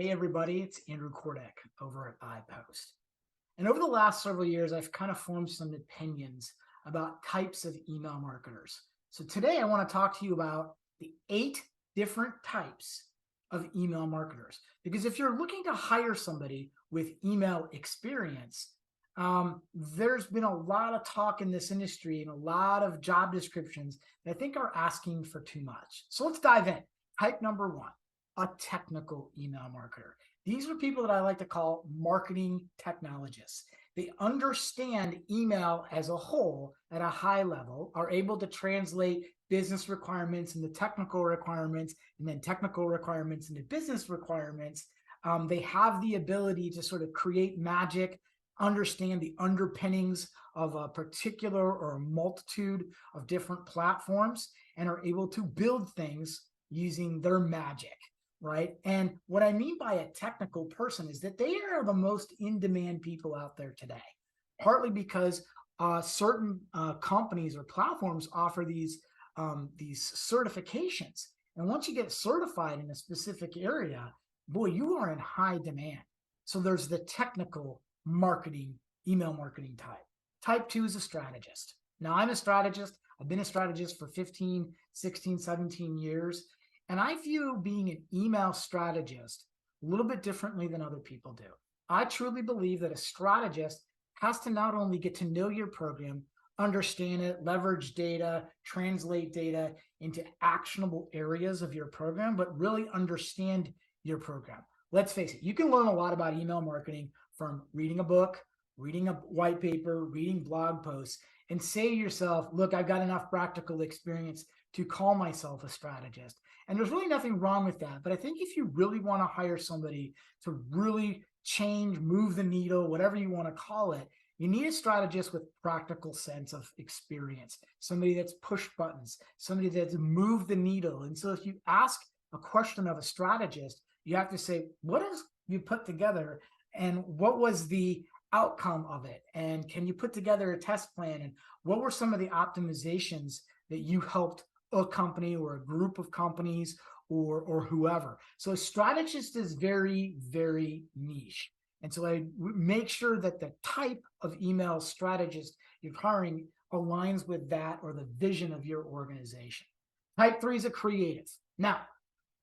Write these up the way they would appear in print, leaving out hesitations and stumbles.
Hey everybody, it's Andrew Kordek over at iPost. And over the last several years, I've kind of formed some opinions about types of email marketers. So today I want to talk to you about the 8 different types of email marketers. Because if you're looking to hire somebody with email experience, there's been a lot of talk in this industry and a lot of job descriptions that I think are asking for too much. So let's dive in. Type number 1. A technical email marketer. These are people that I like to call marketing technologists. They understand email as a whole at a high level, are able to translate business requirements into technical requirements, and then technical requirements into business requirements. They have the ability to sort of create magic, understand the underpinnings of a particular or a multitude of different platforms, and are able to build things using their magic. Right. And what I mean by a technical person is that they are the most in-demand people out there today, partly because certain companies or platforms offer these certifications. And once you get certified in a specific area, boy, you are in high demand. So there's the technical marketing, email marketing type. Type 2 is a strategist. Now, I'm a strategist. I've been a strategist for 15, 16, 17 years. And I view being an email strategist a little bit differently than other people do. I truly believe that a strategist has to not only get to know your program, understand it, leverage data, translate data into actionable areas of your program, but really understand your program. Let's face it, you can learn a lot about email marketing from reading a book, reading a white paper, reading blog posts, and say to yourself, look, I've got enough practical experience to call myself a strategist. And there's really nothing wrong with that. But I think if you really want to hire somebody to really change, move the needle, whatever you want to call it, you need a strategist with practical sense of experience, somebody that's pushed buttons, somebody that's moved the needle. And so if you ask a question of a strategist, you have to say, what have you put together and what was the outcome of it? And can you put together a test plan? And what were some of the optimizations that you helped a company or a group of companies or whoever? So a strategist is very, very niche. And so I make sure that the type of email strategist you're hiring aligns with that or the vision of your organization. Type 3 is a creative. Now,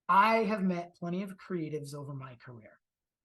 I have met plenty of creatives over my career.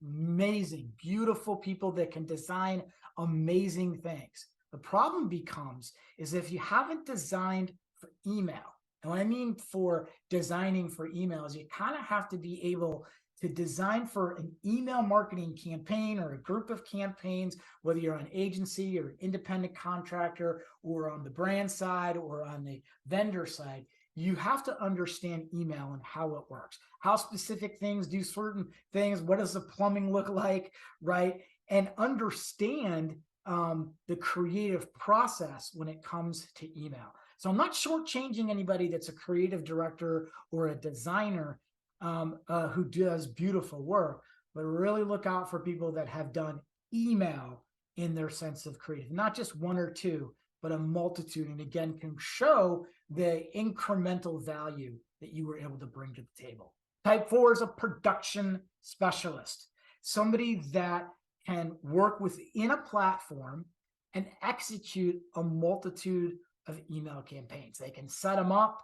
Amazing, beautiful people that can design amazing things. The problem becomes is if you haven't designed for email, and what I mean for designing for emails, you kind of have to be able to design for an email marketing campaign or a group of campaigns, whether you're an agency or an independent contractor or on the brand side or on the vendor side. You have to understand email and how it works, how specific things do certain things, what does the plumbing look like, right? And understand the creative process when it comes to email. So I'm not shortchanging anybody that's a creative director or a designer who does beautiful work, but really look out for people that have done email in their sense of creative, not just one or two, but a multitude, and again, can show the incremental value that you were able to bring to the table. Type 4 is a production specialist, somebody that can work within a platform and execute a multitude of email campaigns. They can set them up.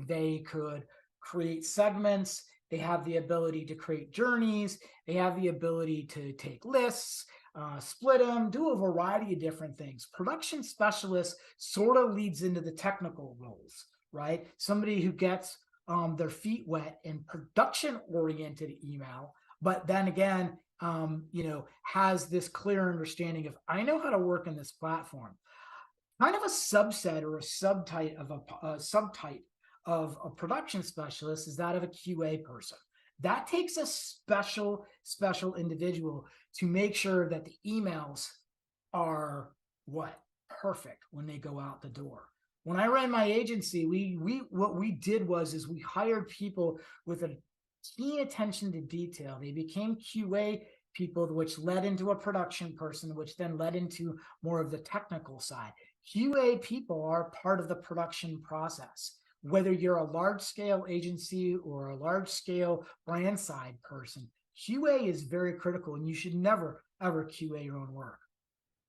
They could create segments. They have the ability to create journeys. They have the ability to take lists, split them, do a variety of different things. Production specialist sort of leads into the technical roles, right? Somebody who gets their feet wet in production-oriented email, but then again, has this clear understanding of, I know how to work in this platform. Kind of a subset or a subtype of a production specialist is that of a QA person. That takes a special individual to make sure that the emails are perfect when they go out the door. When I ran my agency, what we did was we hired people with a keen attention to detail. They became QA people, which led into a production person, which then led into more of the technical side. QA people are part of the production process. Whether you're a large-scale agency or a large-scale brand side person, QA is very critical, and you should never, ever QA your own work.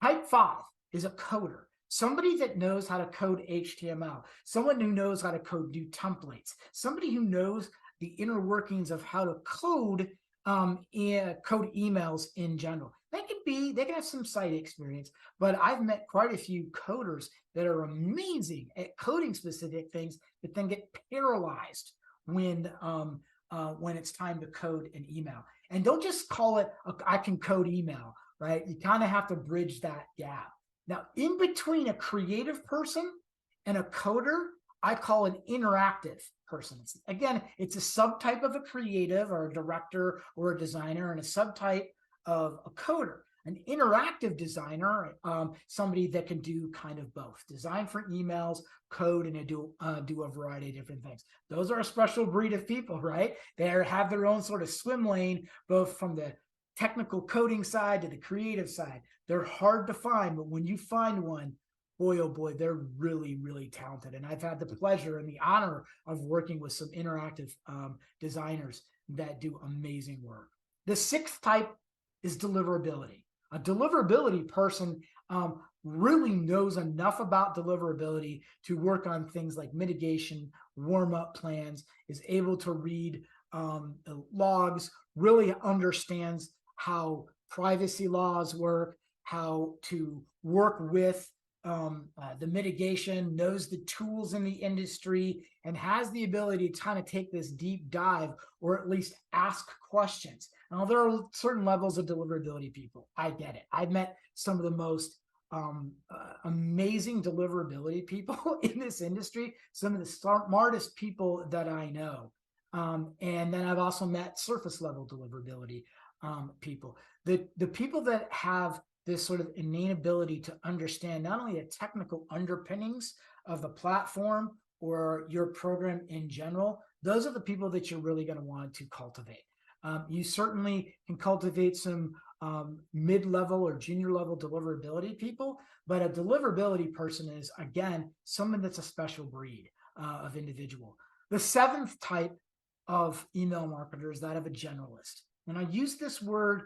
Type 5 is a coder. Somebody that knows how to code HTML, someone who knows how to code new templates, somebody who knows the inner workings of how to code code emails in general. They can have some site experience, but I've met quite a few coders that are amazing at coding specific things, but then get paralyzed when it's time to code an email. And don't just call it, I can code email, right? You kind of have to bridge that gap. Now, in between a creative person and a coder, I call an interactive person. Again, it's a subtype of a creative or a director or a designer, and a subtype of a coder. An interactive designer, somebody that can do kind of both, design for emails, code, and do a variety of different things. Those are a special breed of people, right? They have their own sort of swim lane, both from the technical coding side to the creative side. They're hard to find, but when you find one, boy, oh boy, they're really, really talented. And I've had the pleasure and the honor of working with some interactive designers that do amazing work. The sixth type is deliverability. A deliverability person really knows enough about deliverability to work on things like mitigation, warm-up plans, is able to read logs, really understands how privacy laws work, how to work with the mitigation, knows the tools in the industry, and has the ability to kind of take this deep dive or at least ask questions. Now, there are certain levels of deliverability people. I get it. I've met some of the most amazing deliverability people in this industry, some of the smartest people that I know. And then I've also met surface level deliverability people. The people that have this sort of innate ability to understand not only the technical underpinnings of the platform or your program in general, those are the people that you're really going to want to cultivate. You certainly can cultivate some mid-level or junior level deliverability people, but a deliverability person is, again, someone that's a special breed of individual. The seventh type of email marketer is that of a generalist. And I use this word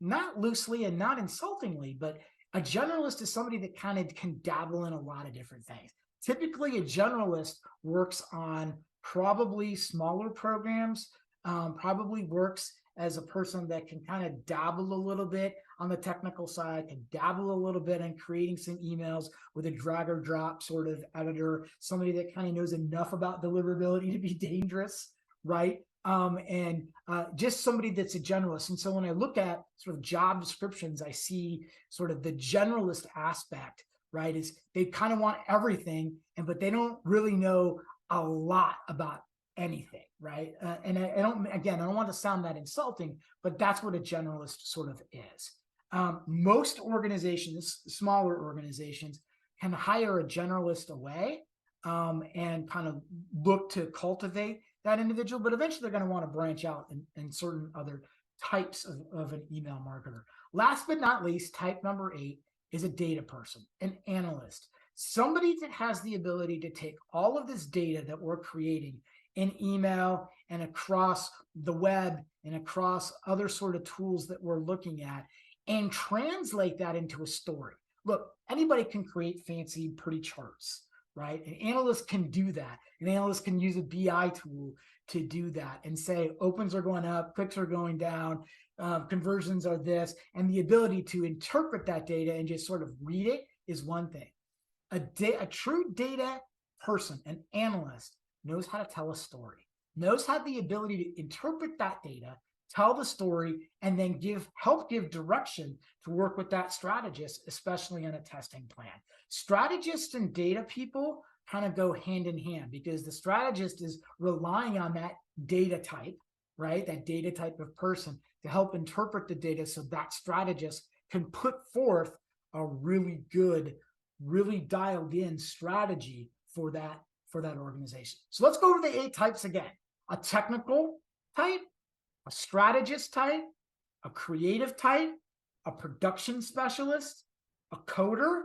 not loosely and not insultingly, but a generalist is somebody that kind of can dabble in a lot of different things. Typically, a generalist works on probably smaller programs, probably works as a person that can kind of dabble a little bit on the technical side, can dabble a little bit in creating some emails with a drag or drop sort of editor, somebody that kind of knows enough about deliverability to be dangerous, right? Just somebody that's a generalist. And so when I look at sort of job descriptions, I see sort of the generalist aspect, right? Is they kind of want everything, but they don't really know a lot about anything, right? And I don't want to sound that insulting, but that's what a generalist sort of is. Most organizations, smaller organizations, can hire a generalist away and kind of look to cultivate that individual, but eventually they're going to want to branch out in certain other types of an email marketer. Last but not least, type number 8 is a data person, an analyst, somebody that has the ability to take all of this data that we're creating in email and across the web and across other sort of tools that we're looking at and translate that into a story. Look, anybody can create fancy, pretty charts, right? An analyst can do that. An analyst can use a BI tool to do that and say opens are going up, clicks are going down, conversions are this, and the ability to interpret that data and just sort of read it is one thing. A true data person, an analyst, knows how to tell a story, knows how the ability to interpret that data, tell the story, and then help give direction to work with that strategist, especially on a testing plan. Strategists and data people kind of go hand in hand because the strategist is relying on that data type, right? That data type of person to help interpret the data so that strategist can put forth a really good, really dialed in strategy for that organization. So let's go over the 8 types again. A technical type, a strategist type, a creative type, a production specialist, a coder,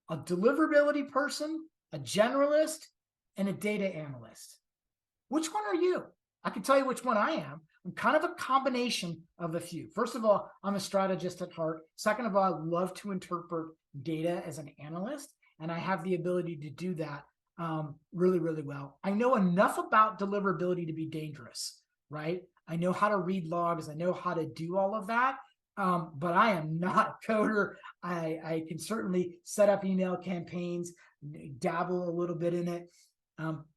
a deliverability person, a generalist, and a data analyst. Which one are you? I can tell you which one I am, I'm kind of a combination of a few. First of all, I'm a strategist at heart. Second of all, I love to interpret data as an analyst, and I have the ability to do that really, really well. I know enough about deliverability to be dangerous, right? I know how to read logs. I know how to do all of that. But I am not a coder. I can certainly set up email campaigns, dabble a little bit in it.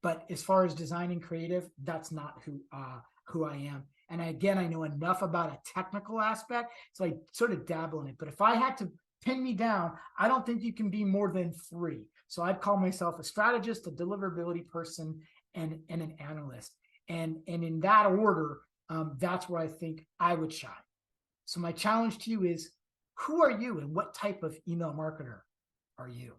But as far as designing creative, that's not who I am. And again, I know enough about a technical aspect, so I sort of dabble in it. But if I had to pin me down, I don't think you can be more than three. So I'd call myself a strategist, a deliverability person, and an analyst. And in that order, that's where I think I would shine. So my challenge to you is, who are you and what type of email marketer are you?